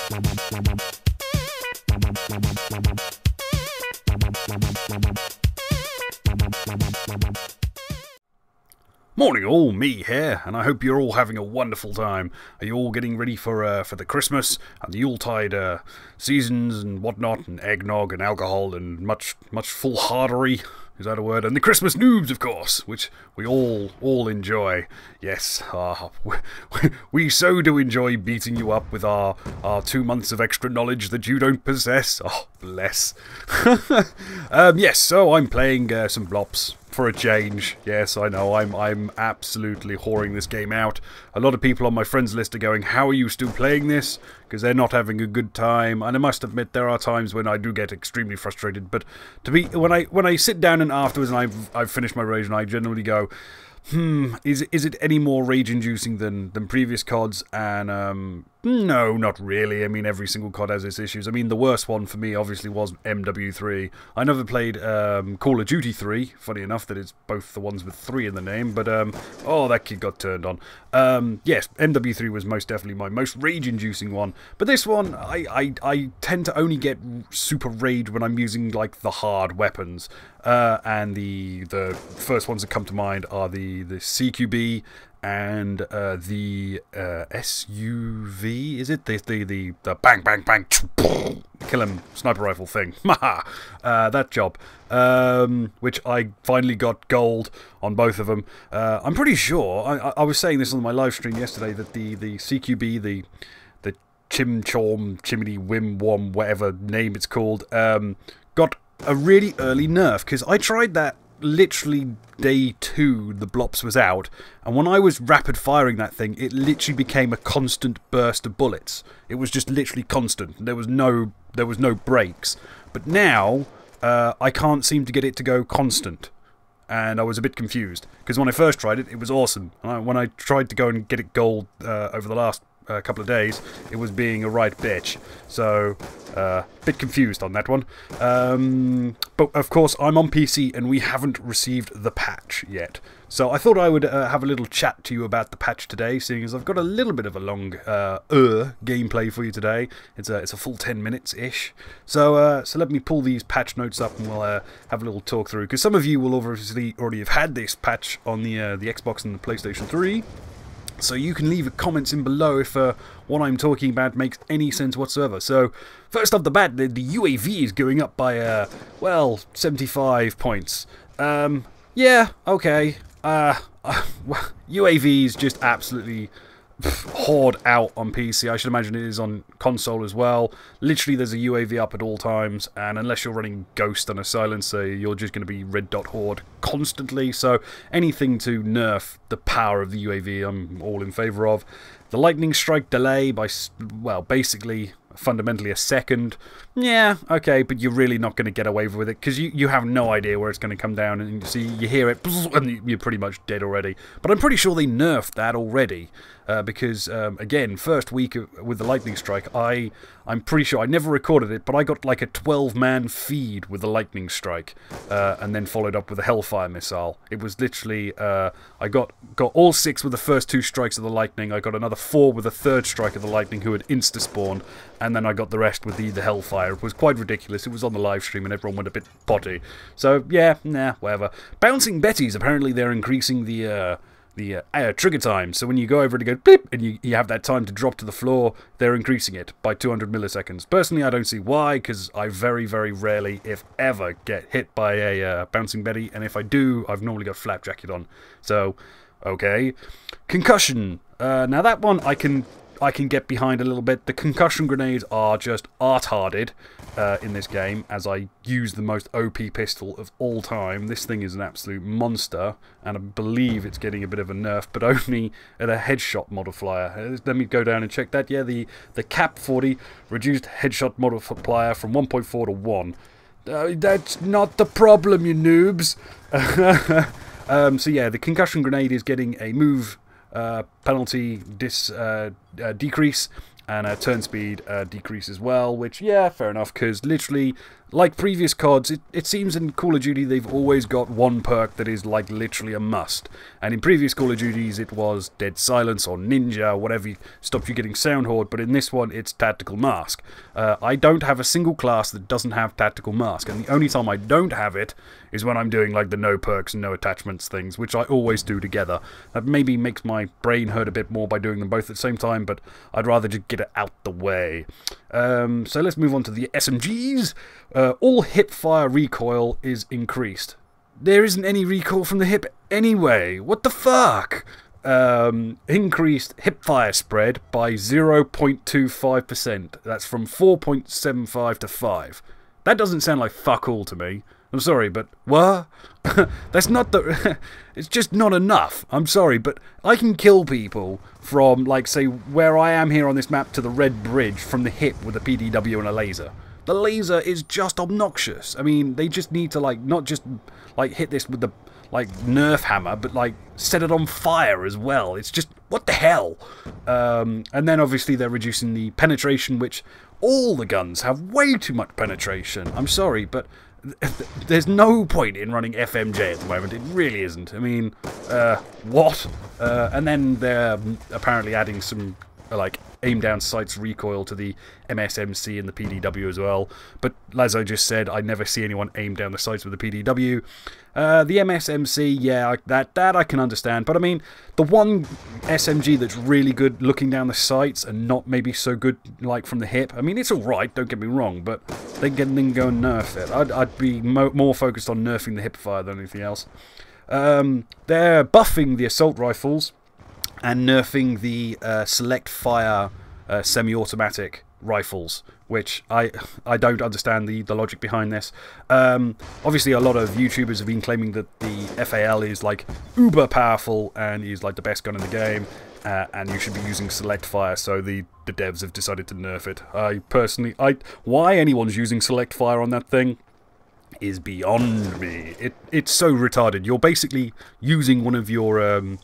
Morning all, me here, and I hope you're all having a wonderful time. Are you all getting ready for the Christmas and the Yuletide seasons and whatnot, and eggnog and alcohol and much foolhardery? Is that a word? And the Christmas noobs, of course, which we all enjoy. Yes, we so do enjoy beating you up with our 2 months of extra knowledge that you don't possess. Oh, bless. Yes, so I'm playing some Blops. For a change. Yes, I know, I'm absolutely whoring this game out. A lot of people on my friends list are going, how are you still playing this? Because they're not having a good time, and I must admit there are times when I do get extremely frustrated, but when I sit down and afterwards and I've finished my rage, and I generally go, is it any more rage-inducing than previous CODs? And no, not really. I mean, every single COD has its issues. I mean, the worst one for me obviously was MW3. I never played Call of Duty 3. Funny enough that it's both the ones with 3 in the name, but oh, that kid got turned on. Yes, MW3 was most definitely my most rage-inducing one. But this one, I tend to only get super rage when I'm using like the hard weapons. And the first ones that come to mind are the CQB and the SUV, is it? The bang bang bang kill him sniper rifle thing. That job. Which I finally got gold on both of them. I'm pretty sure, I was saying this on my live stream yesterday, that the CQB, the Chim Chom, Chimney Wim Wom, whatever name it's called, got a really early nerf, because I tried that literally day 2 the Blops was out, and when I was rapid firing that thing, it literally became a constant burst of bullets. It was just literally constant. There was no breaks. But now I can't seem to get it to go constant, and I was a bit confused, because when I first tried it, it was awesome. And when I tried to go and get it gold over the last couple of days, it was being a right bitch. So, bit confused on that one. But of course, I'm on PC and we haven't received the patch yet. So I thought I would have a little chat to you about the patch today, seeing as I've got a little bit of a long gameplay for you today. It's a full 10 minutes-ish. So let me pull these patch notes up and we'll have a little talk through, because some of you will obviously already have had this patch on the Xbox and the PlayStation 3. So you can leave comments in below if what I'm talking about makes any sense whatsoever. So, first off the bat, the UAV is going up by, well, 75 points. Yeah, okay. UAVs just absolutely hoard out on PC. I should imagine it is on console as well. Literally, there's a UAV up at all times, and unless you're running Ghost and a silencer, you're just going to be red dot horde constantly. So anything to nerf the power of the UAV, I'm all in favour of. The lightning strike delay by, well, basically fundamentally a second. Yeah, okay, but you're really not going to get away with it, because you have no idea where it's going to come down, and you hear it, and you're pretty much dead already. But I'm pretty sure they nerfed that already, because, again, first week with the lightning strike, I'm pretty sure, I never recorded it, but I got like a 12-man feed with the lightning strike, and then followed up with a Hellfire missile. It was literally, I got all 6 with the first 2 strikes of the lightning, I got another 4 with the 3rd strike of the lightning, who had insta-spawned, and then I got the rest with the Hellfire. It was quite ridiculous. It was on the live stream and everyone went a bit potty. So, yeah, nah, whatever. Bouncing Betties, apparently they're increasing the trigger time. So when you go over to go blip and you have that time to drop to the floor, they're increasing it by 200 milliseconds. Personally, I don't see why, because I very, very rarely, if ever, get hit by a Bouncing Betty. And if I do, I've normally got Flak Jacket on. So, okay. Concussion. Now that one I can get behind a little bit. The concussion grenades are just art-harded in this game, as I use the most OP pistol of all time. This thing is an absolute monster, and I believe it's getting a bit of a nerf, but only at a headshot modifier. Let me go down and check that. Yeah, the Cap 40 reduced headshot modifier from 1.4 to 1. That's not the problem, you noobs. So yeah, the concussion grenade is getting a move penalty decrease, and a turn speed decrease as well, which, yeah, fair enough, because literally like previous CODs, it seems in Call of Duty they've always got one perk that is like literally a must. And in previous Call of Duties it was Dead Silence or Ninja, whatever stopped you getting Sound Horde, but in this one it's Tactical Mask. I don't have a single class that doesn't have Tactical Mask, and the only time I don't have it is when I'm doing like the no perks and no attachments things, which I always do together. That maybe makes my brain hurt a bit more by doing them both at the same time, but I'd rather just get it out the way. So let's move on to the SMGs. All hipfire recoil is increased. There isn't any recoil from the hip anyway. What the fuck? Increased hipfire spread by 0.25%. That's from 4.75 to 5. That doesn't sound like fuck all to me. I'm sorry, but what? That's not the... It's just not enough. I'm sorry, but I can kill people from, like, say, where I am here on this map to the Red Bridge from the hip with a PDW and a laser. The laser is just obnoxious. I mean, they just need to, like, not just, like, hit this with the, like, Nerf hammer, but, like, set it on fire as well. It's just, what the hell? And then, obviously, they're reducing the penetration, which all the guns have way too much penetration. I'm sorry, but there's no point in running FMJ at the moment. It really isn't. I mean, what? And then they're apparently adding some, like, aim down sights recoil to the MSMC and the PDW as well. But as I just said, I never see anyone aim down the sights with the PDW. The MSMC, yeah, that I can understand. But I mean, the one SMG that's really good looking down the sights and not maybe so good like from the hip. I mean, it's alright, don't get me wrong, but they can then go and nerf it. I'd be more focused on nerfing the hip fire than anything else. They're buffing the assault rifles and nerfing the select fire semi-automatic rifles, which I don't understand the logic behind this. Obviously a lot of YouTubers have been claiming that the FAL is like uber powerful and is like the best gun in the game, and you should be using select fire, so the devs have decided to nerf it. I personally, why anyone's using select fire on that thing is beyond me. It's so retarded. You're basically using one of your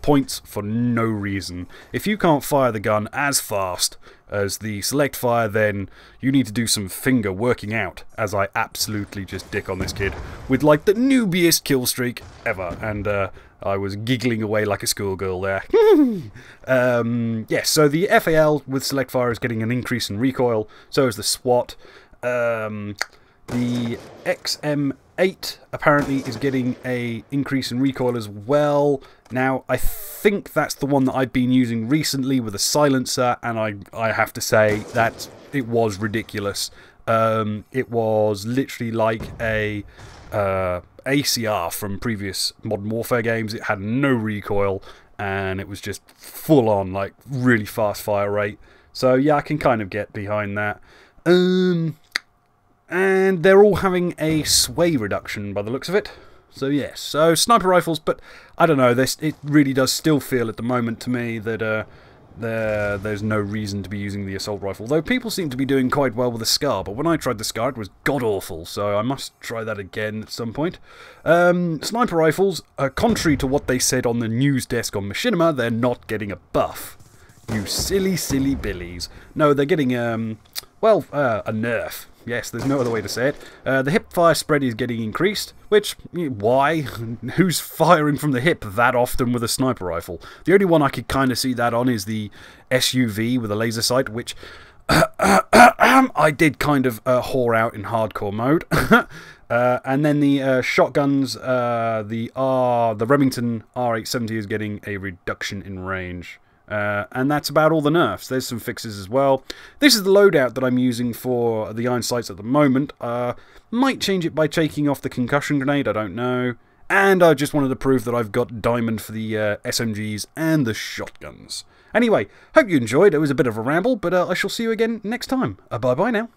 points for no reason. If you can't fire the gun as fast as the select fire, then you need to do some finger working out, as I absolutely just dick on this kid with like the noobiest kill streak ever, and I was giggling away like a schoolgirl there. Yes, so the FAL with select fire is getting an increase in recoil, so is the SWAT. The XM8 apparently is getting a increase in recoil as well. Now, I think that's the one that I've been using recently with a silencer, and I have to say that it was ridiculous. It was literally like a ACR from previous Modern Warfare games. It had no recoil, and it was just full on, like, really fast fire rate. So yeah, I can kind of get behind that. And they're all having a sway reduction by the looks of it. So yes, so sniper rifles, but I don't know, it really does still feel at the moment to me that there's no reason to be using the assault rifle. Though people seem to be doing quite well with the SCAR, but when I tried the SCAR it was god-awful, so I must try that again at some point. Sniper rifles, contrary to what they said on the news desk on Machinima, they're not getting a buff. You silly, silly billies. No, they're getting, well, a nerf. Yes, there's no other way to say it. The hip fire spread is getting increased, which, why? Who's firing from the hip that often with a sniper rifle? The only one I could kind of see that on is the SUV with a laser sight, which I did kind of whore out in hardcore mode. And then the shotguns, the Remington R870 is getting a reduction in range. And that's about all the nerfs. There's some fixes as well. This is the loadout that I'm using for the iron sights at the moment. Might change it by taking off the concussion grenade, I don't know. And I just wanted to prove that I've got diamond for the SMGs and the shotguns. Anyway, hope you enjoyed. It was a bit of a ramble, but I shall see you again next time. Bye-bye now.